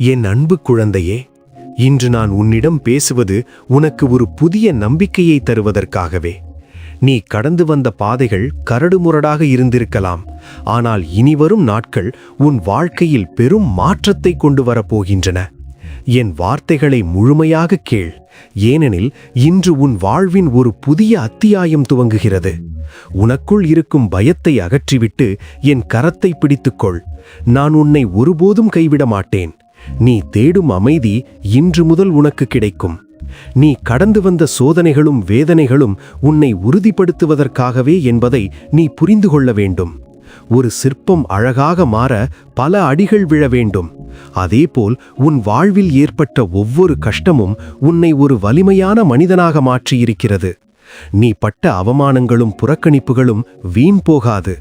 என் அன்பு குழந்தையே, இன்று நான் உன்னிடம் பேசுவது உனக்கு ஒரு புதிய நம்பிக்கையை தருவதற்காகவே. நீ கடந்து வந்த பாதைகள் கரடுமுரடாக இருந்திருக்கலாம், ஆனால் இனிவரும் நாட்கள் உன் வாழ்க்கையில் பெரும் மாற்றத்தை கொண்டு வரப்போகின்றன. என் வார்த்தைகளை முழுமையாக கேள், ஏனெனில் இன்று உன் வாழ்வின் ஒரு புதிய அத்தியாயம் துவங்குகிறது. உனக்குள் இருக்கும் பயத்தை அகற்றிவிட்டு என் கரத்தை பிடித்துக்கொள். நான் உன்னை ஒருபோதும் கைவிட மாட்டேன். நீ தேடும் அமைதி இன்று முதல் உனக்கு கிடைக்கும். நீ கடந்து வந்த சோதனைகளும் வேதனைகளும் உன்னை உறுதிப்படுத்துவதற்காகவே என்பதை நீ புரிந்து கொள்ள வேண்டும். ஒரு சிற்பம் அழகாக மாற பல அடிகள் விழ வேண்டும். அதேபோல் உன் வாழ்வில் ஏற்பட்ட ஒவ்வொரு கஷ்டமும் உன்னை ஒரு வலிமையான மனிதனாக மாற்றியிருக்கிறது. நீ பட்ட அவமானங்களும் புறக்கணிப்புகளும் வீண் போகாது.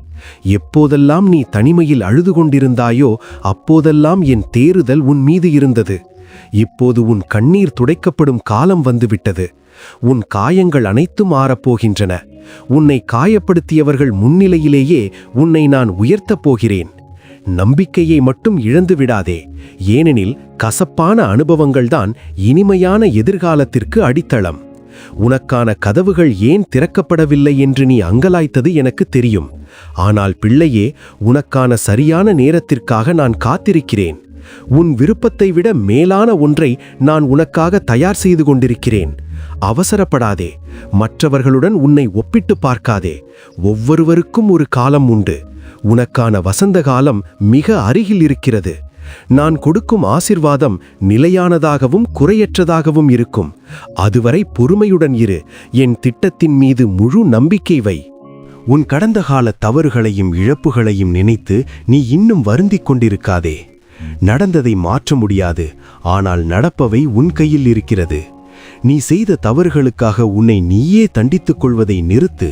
எப்போதெல்லாம் நீ தனிமையில் அழுது கொண்டிருந்தாயோ அப்போதெல்லாம் என் தேறுதல் உன் மீது இருந்தது. இப்போது உன் கண்ணீர் துடைக்கப்படும் காலம் வந்துவிட்டது. உன் காயங்கள் அனைத்தும் ஆறப்போகின்றன. உன்னை காயப்படுத்தியவர்கள் முன்னிலையிலேயே உன்னை நான் உயர்த்தப் போகிறேன். நம்பிக்கையை மட்டும் இழந்து விடாதே, ஏனெனில் கசப்பான அனுபவங்கள்தான் இனிமையான எதிர்காலத்திற்கு அடித்தளம். உனக்கான கதவுகள் ஏன் திறக்கப்படவில்லை என்று நீ அங்கலாய்த்தது எனக்கு தெரியும். ஆனால் பிள்ளையே, உனக்கான சரியான நேரத்திற்காக நான் காத்திருக்கிறேன். உன் விருப்பத்தை விட மேலான ஒன்றை நான் உனக்காக தயார் செய்து கொண்டிருக்கிறேன். அவசரப்படாதே. மற்றவர்களுடன் உன்னை ஒப்பிட்டு பார்க்காதே. ஒவ்வொருவருக்கும் ஒரு காலம் உண்டு. உனக்கான வசந்த காலம் மிக அருகில் இருக்கிறது. நான் கொடுக்கும் ஆசிர்வாதம் நிலையானதாகவும் குறையற்றதாகவும் இருக்கும். அதுவரை பொறுமையுடன் இரு. என் திட்டத்தின் மீது முழு நம்பிக்கை வை. உன் கடந்த கால தவறுகளையும் இழப்புகளையும் நினைத்து நீ இன்னும் வருந்திக் கொண்டிருக்காதே. நடந்ததை மாற்ற முடியாது, ஆனால் நடப்பவை உன் கையில் இருக்கிறது. நீ செய்த தவறுகளுக்காக உன்னை நீயே தண்டித்துக் கொள்வதை நிறுத்து.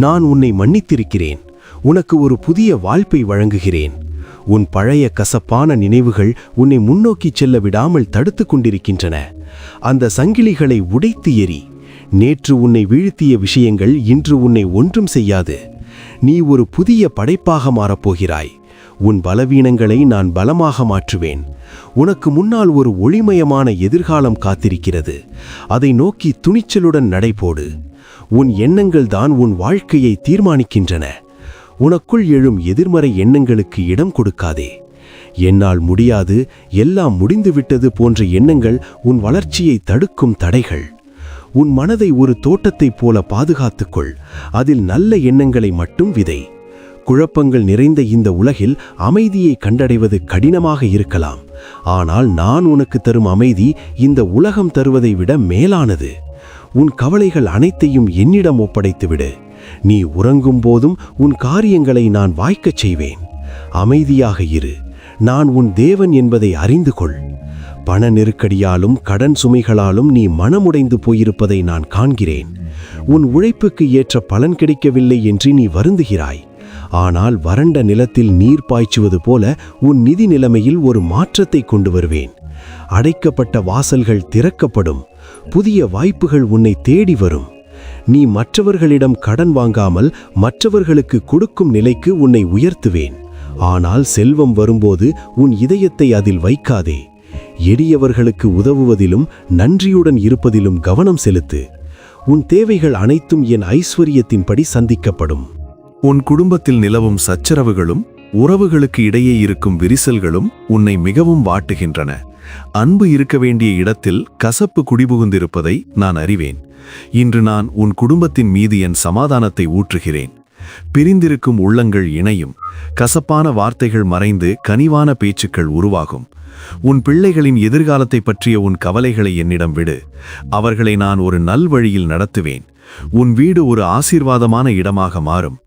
நான் உன்னை மன்னித்திருக்கிறேன். உனக்கு ஒரு புதிய வாழ்ப்பை வழங்குகிறேன். உன் பழைய கசப்பான நினைவுகள் உன்னை முன்னோக்கி செல்ல விடாமல் தடுத்து கொண்டிருக்கின்றன. அந்த சங்கிலிகளை உடைத்து எறி. நேற்று உன்னை வீழ்த்திய விஷயங்கள் இன்று உன்னை ஒன்றும் செய்யாது. நீ ஒரு புதிய படைப்பாக மாறப்போகிறாய். உன் பலவீனங்களை நான் பலமாக மாற்றுவேன். உனக்கு முன்னால் ஒரு ஒளிமயமான எதிர்காலம் காத்திருக்கிறது. அதை நோக்கி துணிச்சலுடன் நடைபோடு. உன் எண்ணங்கள் தான் உன் வாழ்க்கையை தீர்மானிக்கின்றன. உனக்குள் எழும் எதிர்மறை எண்ணங்களுக்கு இடம் கொடுக்காதே. என்னால் முடியாது, எல்லாம் முடிந்துவிட்டது போன்ற எண்ணங்கள் உன் வளர்ச்சியை தடுக்கும் தடைகள். உன் மனதை ஒரு தோட்டத்தைப் போல பாதுகாத்துக்கொள். அதில் நல்ல எண்ணங்களை மட்டும் விதை. குழப்பங்கள் நிறைந்த இந்த உலகில் அமைதியை கண்டடைவது கடினமாக இருக்கலாம், ஆனால் நான் உனக்கு தரும் அமைதி இந்த உலகம் தருவதை விட மேலானது. உன் கவலைகள் அனைத்தையும் என்னிடம் ஒப்படைத்துவிடு. நீ உறங்கும் போதும் உன் காரியங்களை நான் வாய்க்கச் செய்வேன். அமைதியாக இரு. நான் உன் தேவன் என்பதை அறிந்து கொள். பண நெருக்கடியாலும் கடன் சுமைகளாலும் நீ மனமுடைந்து போயிருப்பதை நான் காண்கிறேன். உன் உழைப்புக்கு ஏற்ற பலன் கிடைக்கவில்லை என்று நீ வருந்துகிறாய். ஆனால் வறண்ட நிலத்தில் நீர் பாய்ச்சுவது போல உன் நிதி நிலைமையில் ஒரு மாற்றத்தை கொண்டு வருவேன். அடைக்கப்பட்ட வாசல்கள் திறக்கப்படும். புதிய வாய்ப்புகள் உன்னை தேடி வரும். நீ மற்றவர்களிடம் கடன் வாங்காமல் மற்றவர்களுக்கு கொடுக்கும் நிலைக்கு உன்னை உயர்த்துவேன். ஆனால் செல்வம் வரும்போது உன் இதயத்தை அதில் வைக்காதே. எளியவர்களுக்கு உதவுவதிலும் நன்றியுடன் இருப்பதிலும் கவனம் செலுத்து. உன் தேவைகள் அனைத்தும் என் ஐஸ்வரியத்தின்படி சந்திக்கப்படும். உன் குடும்பத்தில் நிலவும் சச்சரவுகளும் உறவுகளுக்கு இடையே இருக்கும் விரிசல்களும் உன்னை மிகவும் வாட்டுகின்றன. அன்பு இருக்க வேண்டிய இடத்தில் கசப்பு குடிபுகுந்திருப்பதை நான் அறிவேன். இன்று நான் உன் குடும்பத்தின் மீது என் சமாதானத்தை ஊற்றுகிறேன். பிரிந்திருக்கும் உள்ளங்கள் இணையும். கசப்பான வார்த்தைகள் மறைந்து கனிவான பேச்சுக்கள் உருவாகும். உன் பிள்ளைகளின் எதிர்காலத்தை பற்றிய உன் கவலைகளை என்னிடம் விடு. அவர்களை நான் ஒரு நல்வழியில் நடத்துவேன். உன் வீடு ஒரு ஆசீர்வாதமான இடமாக மாறும்.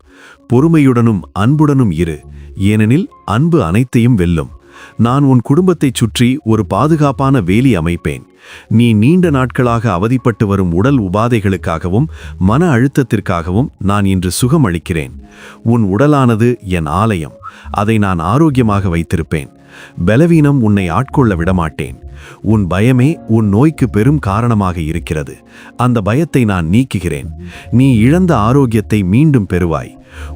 பொறுமையுடனும் அன்புடனும் இரு, ஏனெனில் அன்பு அனைத்தையும் வெல்லும். நான் உன் குடும்பத்தைச் சுற்றி ஒரு பாதுகாப்பான வேலி அமைப்பேன். நீ நீண்ட நாட்களாக அவதிப்பட்டு வரும் உடல் உபாதைகளுக்காகவும் மன அழுத்தத்திற்காகவும் நான் இன்று சுகம் அளிக்கிறேன். உன் உடலானது என் ஆலயம். அதை நான் ஆரோக்கியமாக வைத்திருப்பேன். பலவீனம் உன்னை ஆட்கொள்ள விடமாட்டேன். உன் பயமே உன் நோய்க்கு பெரும் காரணமாக இருக்கிறது. அந்த பயத்தை நான் நீக்குகிறேன். நீ இழந்த ஆரோக்கியத்தை மீண்டும் பெறுவாய்.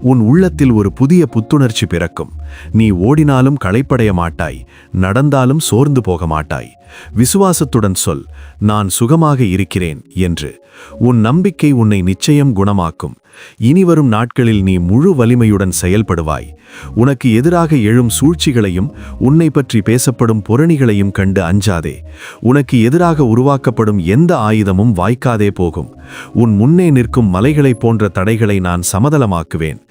உன் உள்ளத்தில் ஒரு புதிய புத்துணர்ச்சி பிறக்கும். நீ ஓடினாலும் களைப்படைய மாட்டாய், நடந்தாலும் சோர்ந்து போக மாட்டாய். விசுவாசத்துடன் சொல், நான் சுகமாக இருக்கிறேன் என்று. உன் நம்பிக்கை உன்னை நிச்சயம் குணமாக்கும். இனிவரும் நாட்களில் நீ முழு வலிமையுடன் செயல்படுவாய். உனக்கு எதிராக எழும் சூழ்ச்சிகளையும் உன்னை பற்றி பேசப்படும் புரணிகளையும் கண்டு அஞ்சாதே. உனக்கு எதிராக உருவாக்கப்படும் எந்த ஆயுதமும் வாய்க்காதே போகும். உன் முன்னே நிற்கும் மலைகளைப் போன்ற தடைகளை நான் சமதளமாக்குவேன்.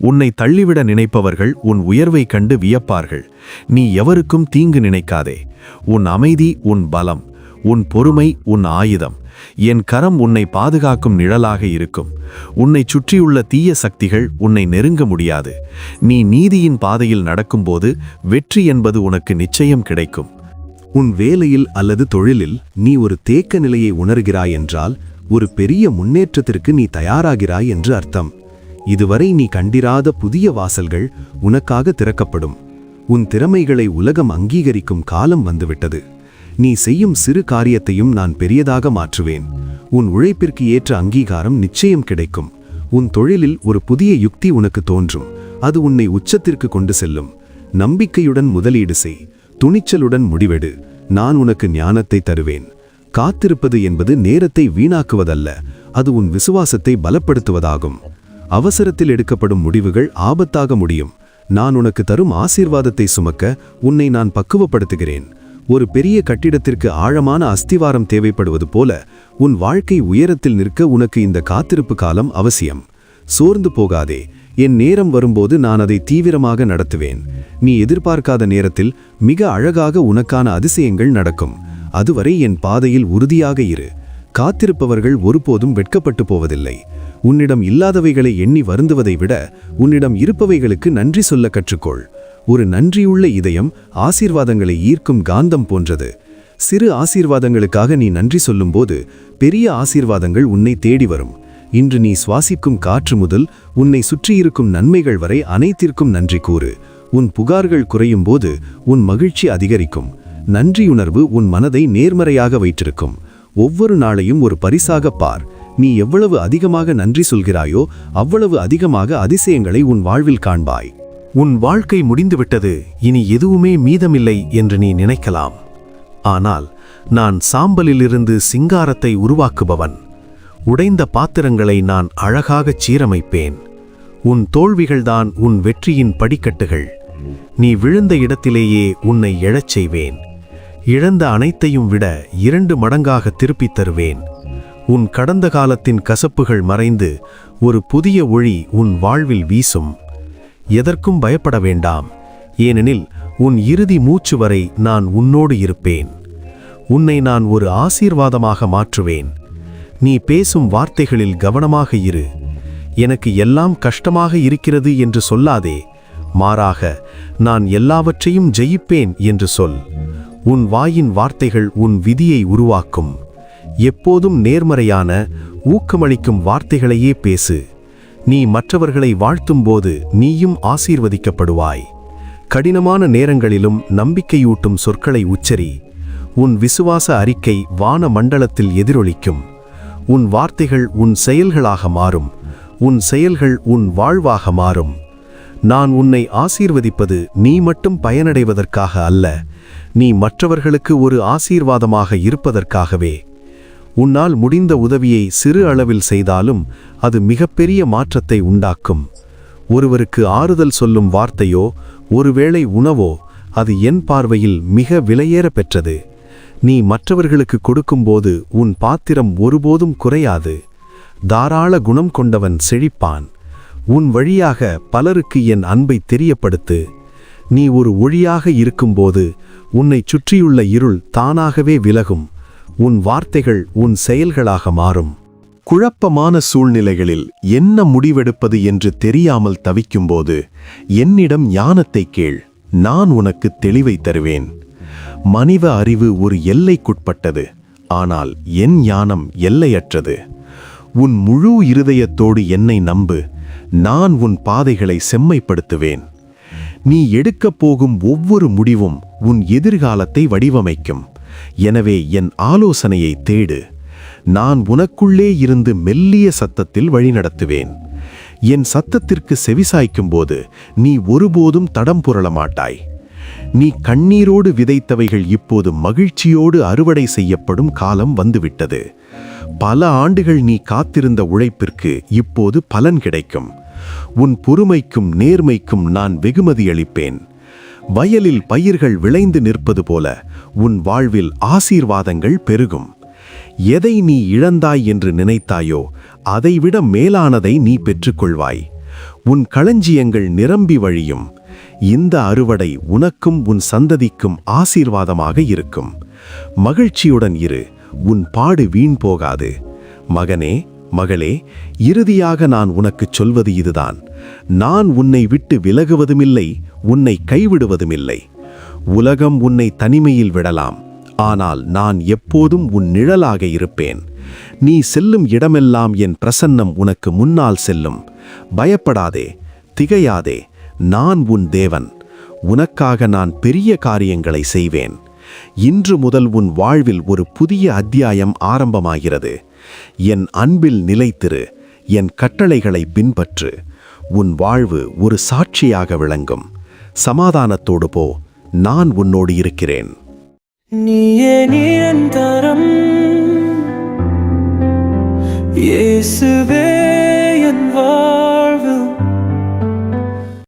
உன்னை தள்ளிவிட நினைப்பவர்கள் உன் உயர்வை கண்டு வியப்பார்கள். நீ எவருக்கும் தீங்கு நினைக்காதே. உன் அமைதி உன் பலம், உன் பொறுமை உன் ஆயுதம். என் கரம் உன்னை பாதுகாக்கும் நிழலாக இருக்கும். உன்னை சுற்றியுள்ள தீய சக்திகள் உன்னை நெருங்க முடியாது. நீ நீதியின் பாதையில் நடக்கும்போது வெற்றி என்பது உனக்கு நிச்சயம் கிடைக்கும். உன் வேலையில் அல்லது தொழிலில் நீ ஒரு தேக்க நிலையை உணர்கிறாய் என்றால் ஒரு பெரிய முன்னேற்றத்திற்கு நீ தயாராகிறாய் என்று அர்த்தம். இதுவரை நீ கண்டிராத புதிய வாசல்கள் உனக்காக திறக்கப்படும். உன் திறமைகளை உலகம் அங்கீகரிக்கும் காலம் வந்துவிட்டது. நீ செய்யும் சிறு காரியத்தையும் நான் பெரியதாக மாற்றுவேன். உன் உழைப்பிற்கு ஏற்ற அங்கீகாரம் நிச்சயம் கிடைக்கும். உன் தொழிலில் ஒரு புதிய யுக்தி உனக்கு தோன்றும். அது உன்னை உச்சத்திற்கு கொண்டு செல்லும். நம்பிக்கையுடன் முதலீடு செய். துணிச்சலுடன் முடிவெடு. நான் உனக்கு ஞானத்தை தருவேன். காத்திருப்பது என்பது நேரத்தை வீணாக்குவதல்ல, அது உன் விசுவாசத்தை பலப்படுத்துவதாகும். அவசரத்தில் எடுக்கப்படும் முடிவுகள் ஆபத்தாக முடியும். நான் உனக்கு தரும் ஆசீர்வாதத்தை சுமக்க உன்னை நான் பக்குவப்படுத்துகிறேன். ஒரு பெரிய கட்டிடத்திற்கு ஆழமான அஸ்திவாரம் தேவைப்படுவது போல உன் வாழ்க்கை உயரத்தில் நிற்க உனக்கு இந்த காத்திருப்பு காலம் அவசியம். சோர்ந்து போகாதே. என் நேரம் வரும்போது நான் அதை தீவிரமாக நடத்துவேன். நீ எதிர்பார்க்காத நேரத்தில் மிக அழகாக உனக்கான அதிசயங்கள் நடக்கும். அதுவரை என் பாதையில் உறுதியாக இரு. காத்திருப்பவர்கள் ஒருபோதும் வெட்கப்பட்டு போவதில்லை. உன்னிடம் இல்லாதவைகளை எண்ணி வருந்துவதை விட உன்னிடம் இருப்பவைகளுக்கு நன்றி சொல்ல கற்றுக்கொள். ஒரு நன்றியுள்ள இதயம் ஆசீர்வாதங்களை ஈர்க்கும் காந்தம் போன்றது. சிறு ஆசீர்வாதங்களுக்காக நீ நன்றி சொல்லும்போது பெரிய ஆசீர்வாதங்கள் உன்னை தேடி வரும். இன்று நீ சுவாசிக்கும் காற்று முதல் உன்னை சுற்றியிருக்கும் நன்மைகள் வரை அனைத்திற்கும் நன்றி கூறு. உன் புகார்கள் குறையும் போது உன் மகிழ்ச்சி அதிகரிக்கும். நன்றியுணர்வு உன் மனதை நேர்மறையாக வைத்திருக்கும். ஒவ்வொரு நாளையும் ஒரு பரிசாக பார். நீ எவ்வளவு அதிகமாக நன்றி சொல்கிறாயோ அவ்வளவு அதிகமாக அதிசயங்களை உன் வாழ்வில் காண்பாய். உன் வாழ்க்கை முடிந்துவிட்டது, இனி எதுவுமே மீதமில்லை என்று நீ நினைக்கலாம். ஆனால் நான் சாம்பலிலிருந்து சிங்காரத்தை உருவாக்குபவன். உடைந்த பாத்திரங்களை நான் அழகாகச் சீரமைப்பேன். உன் தோல்விகள்தான் உன் வெற்றியின் படிக்கட்டுகள். நீ விழுந்த இடத்திலேயே உன்னை எழச் செய்வேன். இழந்த அனைத்தையும் விட 2 மடங்காக திருப்பித் தருவேன். உன் கடந்த காலத்தின் கசப்புகள் மறைந்து ஒரு புதிய ஒளி உன் வாழ்வில் வீசும். எதற்கும் பயப்பட வேண்டாம், ஏனெனில் உன் இறுதி மூச்சு வரை நான் உன்னோடு இருப்பேன். உன்னை நான் ஒரு ஆசீர்வாதமாக மாற்றுவேன். நீ பேசும் வார்த்தைகளில் கவனமாக இரு. எனக்கு எல்லாம் கஷ்டமாக இருக்கிறது என்று சொல்லாதே. மாறாக நான் எல்லாவற்றையும் ஜெயிப்பேன் என்று சொல். உன் வாயின் வார்த்தைகள் உன் விதியை உருவாக்கும். எப்போதும் நேர்மறையான ஊக்கமளிக்கும் வார்த்தைகளையே பேசு. நீ மற்றவர்களை வாழ்த்தும்போது நீயும் ஆசீர்வதிக்கப்படுவாய். கடினமான நேரங்களிலும் நம்பிக்கையூட்டும் சொற்களை உச்சரி. உன் விசுவாச அறிக்கை வான மண்டலத்தில் எதிரொலிக்கும். உன் வார்த்தைகள் உன் செயல்களாக மாறும். உன் செயல்கள் உன் வாழ்வாக மாறும். நான் உன்னை ஆசீர்வதிப்பது நீ மட்டும் பயனடைவதற்காக அல்ல, நீ மற்றவர்களுக்கு ஒரு ஆசீர்வாதமாக இருப்பதற்காகவே. உன்னால் முடிந்த உதவியை சிறு அளவில் செய்தாலும் அது மிகப்பெரிய மாற்றத்தை உண்டாக்கும். ஒருவருக்கு ஆறுதல் சொல்லும் வார்த்தையோ ஒருவேளை உணவோ அது என் பார்வையில் மிக விலையேற பெற்றது. நீ மற்றவர்களுக்கு கொடுக்கும்போது உன் பாத்திரம் ஒருபோதும் குறையாது. தாராள குணம் கொண்டவன் செழிப்பான். உன் வழியாக பலருக்கு என் அன்பை தெரியப்படுத்து. நீ ஒரு ஒளியாக இருக்கும்போது உன்னை சுற்றியுள்ள இருள் தானாகவே விலகும். உன் வார்த்தைகள் உன் செயல்களாக மாறும். குழப்பமான சூழ்நிலைகளில் என்ன முடிவெடுப்பது என்று தெரியாமல் தவிக்கும்போது என்னிடம் ஞானத்தை கேள், நான் உனக்கு தெளிவை தருவேன். மனித அறிவு ஒரு எல்லைக்குட்பட்டது, ஆனால் என் ஞானம் எல்லையற்றது. உன் முழு இருதயத்தோடு என்னை நம்பு, நான் உன் பாதைகளை செம்மைப்படுத்துவேன். நீ எடுக்கப் போகும் ஒவ்வொரு முடிவும் உன் எதிர்காலத்தை வடிவமைக்கும். எனவே என் ஆலோசனையை தேடு. நான் உனக்குள்ளே இருந்து மெல்லிய சத்தத்தில் வழிநடத்துவேன். என் சத்தத்திற்கு செவிசாய்க்கும்போது நீ ஒருபோதும் தடம் புரள மாட்டாய். நீ கண்ணீரோடு விதைத்தவைகள் இப்போது மகிழ்ச்சியோடு அறுவடை செய்யப்படும் காலம் வந்துவிட்டது. பல ஆண்டுகள் நீ காத்திருந்த உழைப்பிற்கு இப்போது பலன் கிடைக்கும். உன் பொறுமைக்கும் நேர்மைக்கும் நான் வெகுமதி அளிப்பேன். வயலில் பயிர்கள் விளைந்து நிற்பது போல உன் வாழ்வில் ஆசீர்வாதங்கள் பெருகும். எதை நீ இழந்தாய் என்று நினைத்தாயோ அதைவிட மேலானதை நீ பெற்றுக்கொள்வாய். உன் களஞ்சியங்கள் நிரம்பி வழியும். இந்த அறுவடை உனக்கும் உன் சந்ததிக்கும் ஆசீர்வாதமாக இருக்கும். மகிழ்ச்சியுடன் இரு, உன் பாடு வீண் போகாது. மகனே, மகளே, இறுதியாக நான் உனக்குச் சொல்வது இதுதான். நான் உன்னை விட்டு விலகுவதுமில்லை, உன்னை கைவிடுவதுமில்லை. உலகம் உன்னை தனிமையில் விடலாம், ஆனால் நான் எப்போதும் உன் நிழலாக இருப்பேன். நீ செல்லும் இடமெல்லாம் என் பிரசன்னம் உனக்கு முன்னால் செல்லும். பயப்படாதே, திகையாதே, நான் உன் தேவன். உனக்காக நான் பெரிய காரியங்களை செய்வேன். இன்று முதல் உன் வாழ்வில் ஒரு புதிய அத்தியாயம் ஆரம்பமாகிறது. என் அன்பில் நிலைத்திரு, என் கட்டளைகளை பின்பற்று. உன் வாழ்வு ஒரு சாட்சியாக விளங்கும். சமாதானத்தோடு போ, நான் உன்னோடு இருக்கிறேன். நீயே நிரந்தரம், இயேசுவே என்